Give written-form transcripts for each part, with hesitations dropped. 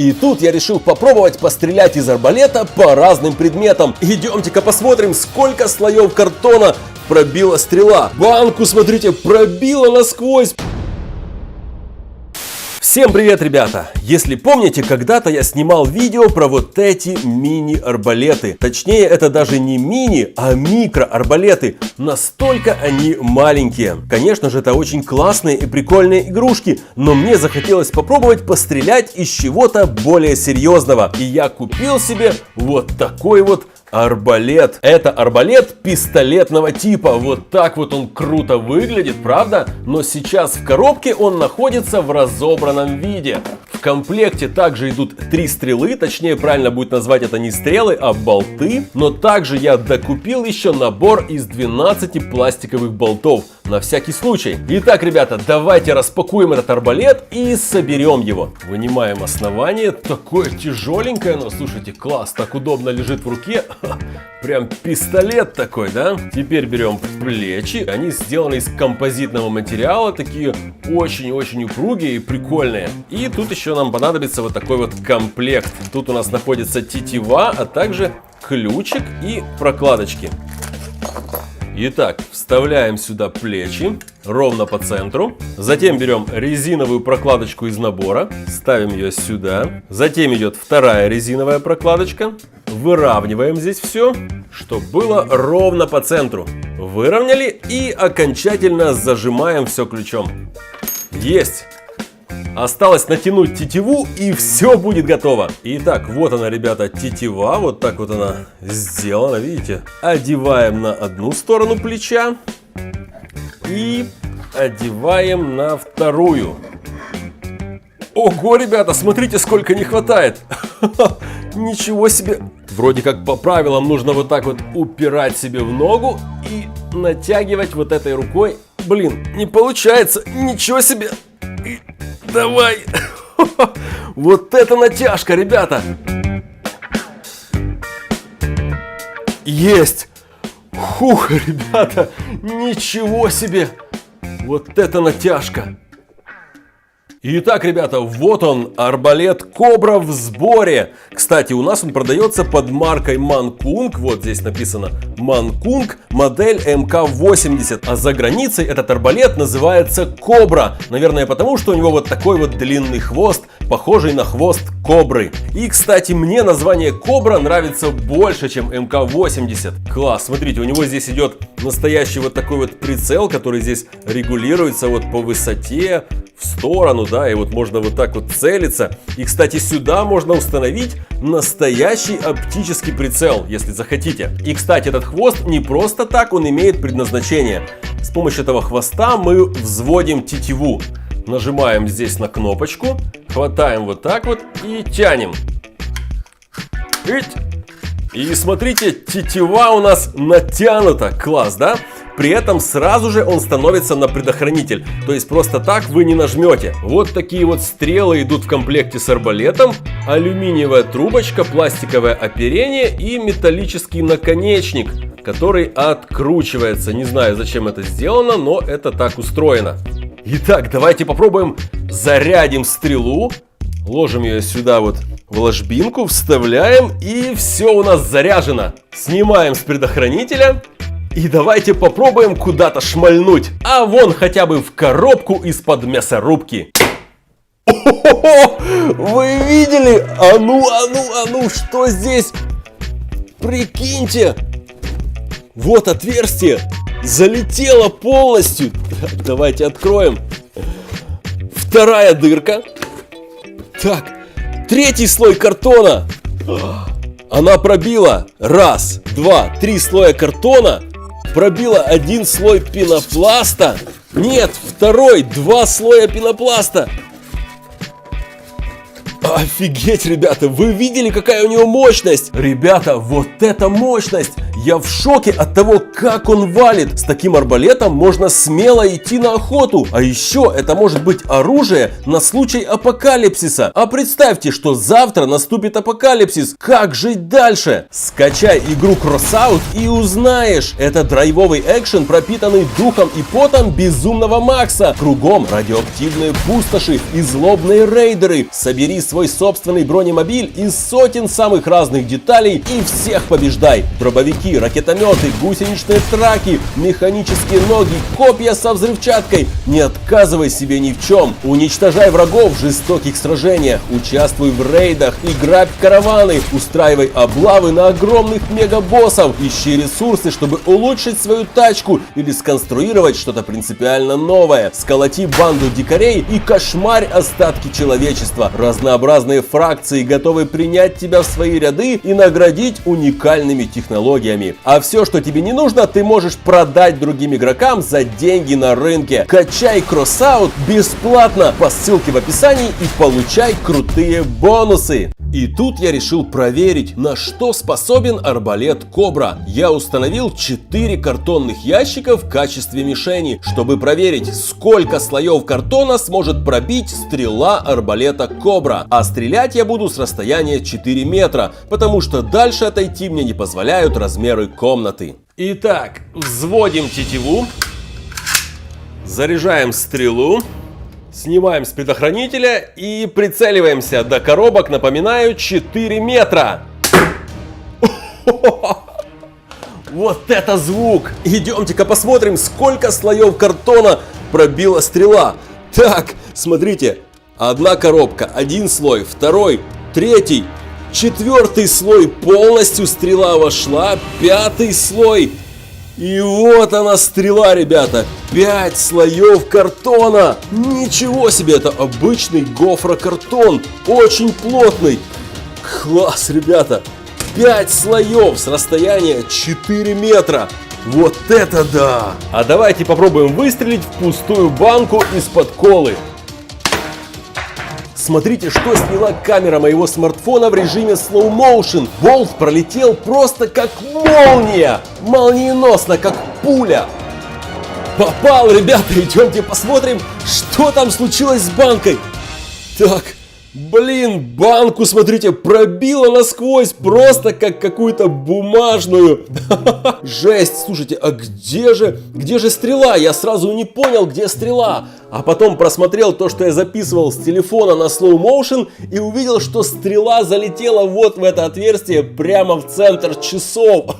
И тут я решил попробовать пострелять из арбалета по разным предметам. Идемте-ка посмотрим, сколько слоев картона пробила стрела. Банку, смотрите, пробила насквозь. Всем привет, ребята! Если помните, когда-то я снимал видео про вот эти мини-арбалеты. Точнее, это даже не мини, а микро-арбалеты. Настолько они маленькие. Конечно же, это очень классные и прикольные игрушки, но мне захотелось попробовать пострелять из чего-то более серьезного. И я купил себе вот такой вот арбалет. Это арбалет пистолетного типа. Вот так вот он круто выглядит, правда? Но сейчас в коробке он находится в разобранном виде. В комплекте также идут 3 стрелы, точнее правильно будет назвать это не стрелы, а болты. Но также я докупил еще набор из 12 пластиковых болтов, на всякий случай. Итак, ребята, давайте распакуем этот арбалет и соберем его. Вынимаем основание, такое тяжеленькое, но слушайте, класс, так удобно лежит в руке. Прям пистолет такой, да? Теперь берем плечи. Они сделаны из композитного материала, такие очень-очень упругие и прикольные. И тут еще нам понадобится вот такой вот комплект. Тут у нас находится тетива, а также ключик и прокладочки. Итак, вставляем сюда плечи ровно по центру. Затем берем резиновую прокладочку из набора, ставим ее сюда. Затем идет вторая резиновая прокладочка. Выравниваем здесь все, чтобы было ровно по центру. Выровняли и окончательно зажимаем все ключом. Есть! Осталось натянуть тетиву, и все будет готово. Итак, вот она, ребята, тетива. Вот так вот она сделана, видите? Одеваем на одну сторону плеча и одеваем на вторую. Ого, ребята, смотрите, сколько не хватает. Ничего себе. Вроде как по правилам нужно вот так вот упирать себе в ногу и натягивать вот этой рукой. Блин, не получается. Ничего себе. Давай! Вот это натяжка, ребята! Есть! Хух, ребята! Ничего себе! Вот это натяжка! Итак, ребята, вот он, арбалет Кобра в сборе. Кстати, у нас он продается под маркой Манкунг. Вот здесь написано Манкунг, модель МК-80. А за границей этот арбалет называется Кобра. Наверное, потому что у него вот такой вот длинный хвост, похожий на хвост кобры. И, кстати, мне название Кобра нравится больше, чем МК-80. Класс, смотрите, у него здесь идет настоящий вот такой вот прицел, который здесь регулируется вот по высоте, в сторону, да, и вот можно вот так вот целиться. И, кстати, сюда можно установить настоящий оптический прицел, если захотите. И, кстати, этот хвост не просто так, он имеет предназначение. С помощью этого хвоста мы взводим тетиву. Нажимаем здесь на кнопочку, хватаем вот так вот и тянем. И смотрите, тетива у нас натянута. Класс, да? При этом сразу же он становится на предохранитель. То есть просто так вы не нажмете. Вот такие вот стрелы идут в комплекте с арбалетом. Алюминиевая трубочка, пластиковое оперение и металлический наконечник, который откручивается. Не знаю, зачем это сделано, но это так устроено. Итак, давайте попробуем. Зарядим стрелу. Ложим ее сюда вот в ложбинку, вставляем, и все у нас заряжено. Снимаем с предохранителя. И давайте попробуем куда-то шмальнуть. А вон хотя бы в коробку из-под мясорубки. О-хо-хо! Вы видели? А ну, что здесь? Прикиньте. Вот отверстие. Залетело полностью. Так, давайте откроем. Вторая дырка. Так, третий слой картона. Она пробила 1, 2, 3 слоя картона. Пробила 1 слой пенопласта. Нет, второй, 2 слоя пенопласта. Офигеть, ребята, вы видели, какая у него мощность? Ребята, вот это мощность! Я в шоке от того, как он валит. С таким арбалетом можно смело идти на охоту. А еще это может быть оружие на случай апокалипсиса. А представьте, что завтра наступит апокалипсис. Как жить дальше? Скачай игру Crossout и узнаешь. Это драйвовый экшен, пропитанный духом и потом безумного Макса. Кругом радиоактивные пустоши и злобные рейдеры. Собери свой собственный бронемобиль из сотен самых разных деталей и всех побеждай. Дробовики, ракетометы, гусеничные траки, механические ноги, копья со взрывчаткой. Не отказывай себе ни в чем. Уничтожай врагов в жестоких сражениях. Участвуй в рейдах и грабь караваны. Устраивай облавы на огромных мегабоссов. Ищи ресурсы, чтобы улучшить свою тачку или сконструировать что-то принципиально новое. Сколоти банду дикарей и кошмарь остатки человечества. Разнообразные фракции готовы принять тебя в свои ряды и наградить уникальными технологиями. А все, что тебе не нужно, ты можешь продать другим игрокам за деньги на рынке. Качай Crossout бесплатно по ссылке в описании и получай крутые бонусы. И тут я решил проверить, на что способен арбалет Кобра. Я установил 4 картонных ящика в качестве мишени, чтобы проверить, сколько слоев картона сможет пробить стрела арбалета Кобра. А стрелять я буду с расстояния 4 метра, потому что дальше отойти мне не позволяют размеры комнаты. Итак, взводим тетиву, заряжаем стрелу. Снимаем с предохранителя и прицеливаемся. До коробок, напоминаю, 4 метра. Вот это звук! Идемте-ка посмотрим, сколько слоев картона пробила стрела. Так, смотрите. Одна коробка, один слой, второй, третий, 4-й слой. Полностью стрела вошла. 5-й слой. И вот она стрела, ребята. 5 слоев картона. Ничего себе, это обычный гофрокартон. Очень плотный. Класс, ребята. 5 слоев с расстояния 4 метра. Вот это да! А давайте попробуем выстрелить в пустую банку из-под колы. Смотрите, что сняла камера моего смартфона в режиме slow motion. Болт пролетел просто как молния. Молниеносно, как пуля. Попал, ребята, идемте посмотрим, что там случилось с банкой. Так, блин, банку, смотрите, пробило насквозь, просто как какую-то бумажную. Жесть, слушайте, а где же стрела? Я сразу не понял, где стрела. А потом просмотрел то, что я записывал с телефона на slow motion и увидел, что стрела залетела вот в это отверстие прямо в центр часов.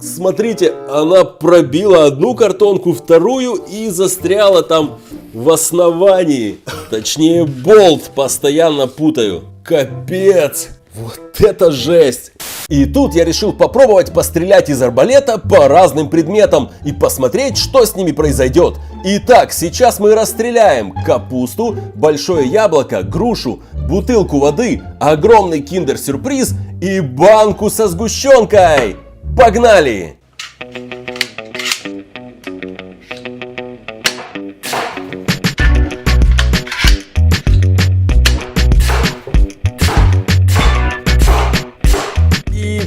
Смотрите, она пробила одну картонку, вторую и застряла там в основании. Точнее, болт постоянно путаю. Капец! Вот это жесть! И тут я решил попробовать пострелять из арбалета по разным предметам и посмотреть, что с ними произойдет. Итак, сейчас мы расстреляем капусту, большое яблоко, грушу, бутылку воды, огромный киндер-сюрприз и банку со сгущенкой. Погнали!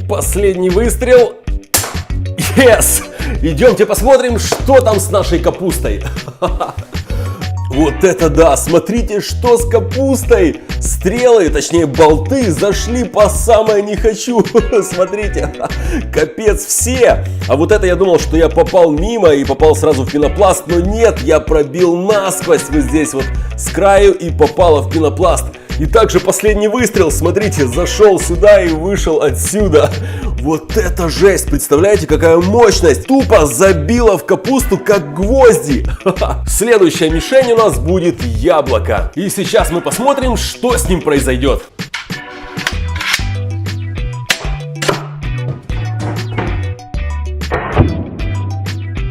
Последний выстрел. Yes! Идемте посмотрим, что там с нашей капустой. Вот это да! Смотрите, что с капустой! Стрелы, точнее болты, зашли по самое не хочу. Смотрите, капец все! А вот это я думал, что я попал мимо и попал сразу в пенопласт. Но нет, я пробил насквозь вот здесь вот с краю и попало в пенопласт. И также последний выстрел, смотрите, зашел сюда и вышел отсюда. Вот это жесть, представляете, какая мощность. Тупо забила в капусту, как гвозди. Следующая мишень у нас будет яблоко. И сейчас мы посмотрим, что с ним произойдет.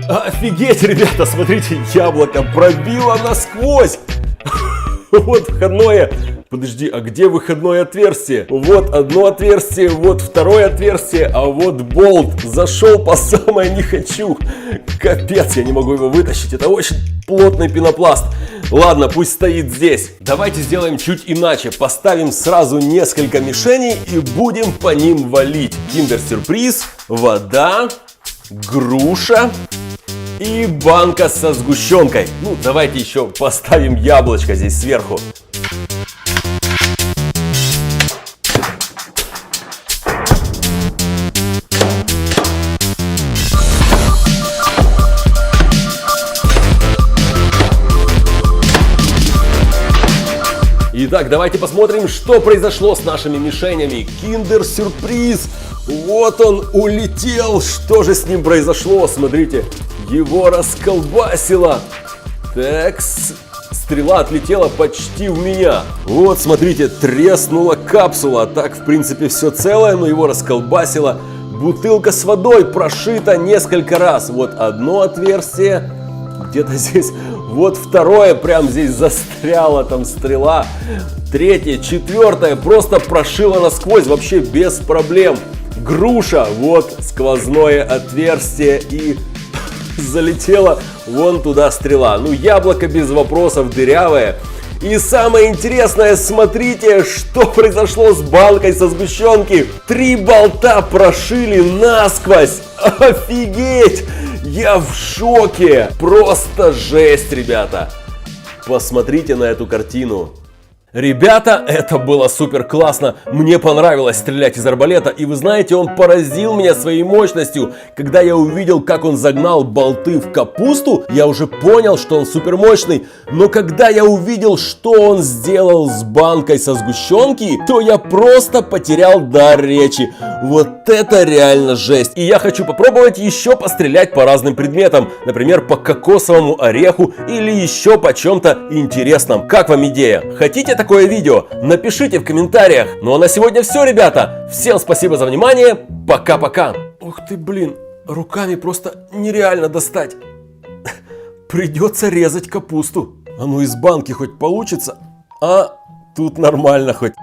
Офигеть, ребята, смотрите, яблоко пробило насквозь. Вот входное. Подожди, а где выходное отверстие? Вот одно отверстие, вот второе отверстие, а вот болт зашел по самое не хочу. Капец, я не могу его вытащить, это очень плотный пенопласт. Ладно, пусть стоит здесь. Давайте сделаем чуть иначе. Поставим сразу несколько мишеней и будем по ним валить. Киндер-сюрприз, вода, груша и банка со сгущенкой. Ну, давайте еще поставим яблочко здесь сверху. Итак, давайте посмотрим, что произошло с нашими мишенями. Киндер-сюрприз! Вот он улетел! Что же с ним произошло? Смотрите, его расколбасило. Так, стрела отлетела почти в меня. Вот, смотрите, треснула капсула. Так, в принципе, все целое, но его расколбасило. Бутылка с водой прошита несколько раз. Вот одно отверстие. Где-то здесь, вот второе, прям здесь застряла там стрела. Третье, четвертое, просто прошила насквозь, вообще без проблем. Груша, вот сквозное отверстие и залетела вон туда стрела. Ну, яблоко без вопросов дырявое. И самое интересное, смотрите, что произошло с банкой со сгущенки. 3 болта прошили насквозь. Офигеть! Я в шоке! Просто жесть, ребята! Посмотрите на эту картину. Ребята, это было супер классно, мне понравилось стрелять из арбалета, и вы знаете, он поразил меня своей мощностью. Когда я увидел, как он загнал болты в капусту, я уже понял, что он супер мощный. Но когда я увидел, что он сделал с банкой со сгущенки, то я просто потерял дар речи. Вот это реально жесть. И я хочу попробовать еще пострелять по разным предметам, например, по кокосовому ореху или еще по чем-то интересном. Как вам идея? Хотите такое видео? Напишите в комментариях. Ну а на сегодня все, ребята. Всем спасибо за внимание. Пока-пока. Ух ты, блин, руками просто нереально достать. Придется резать капусту. А ну из банки хоть получится. А тут нормально хоть.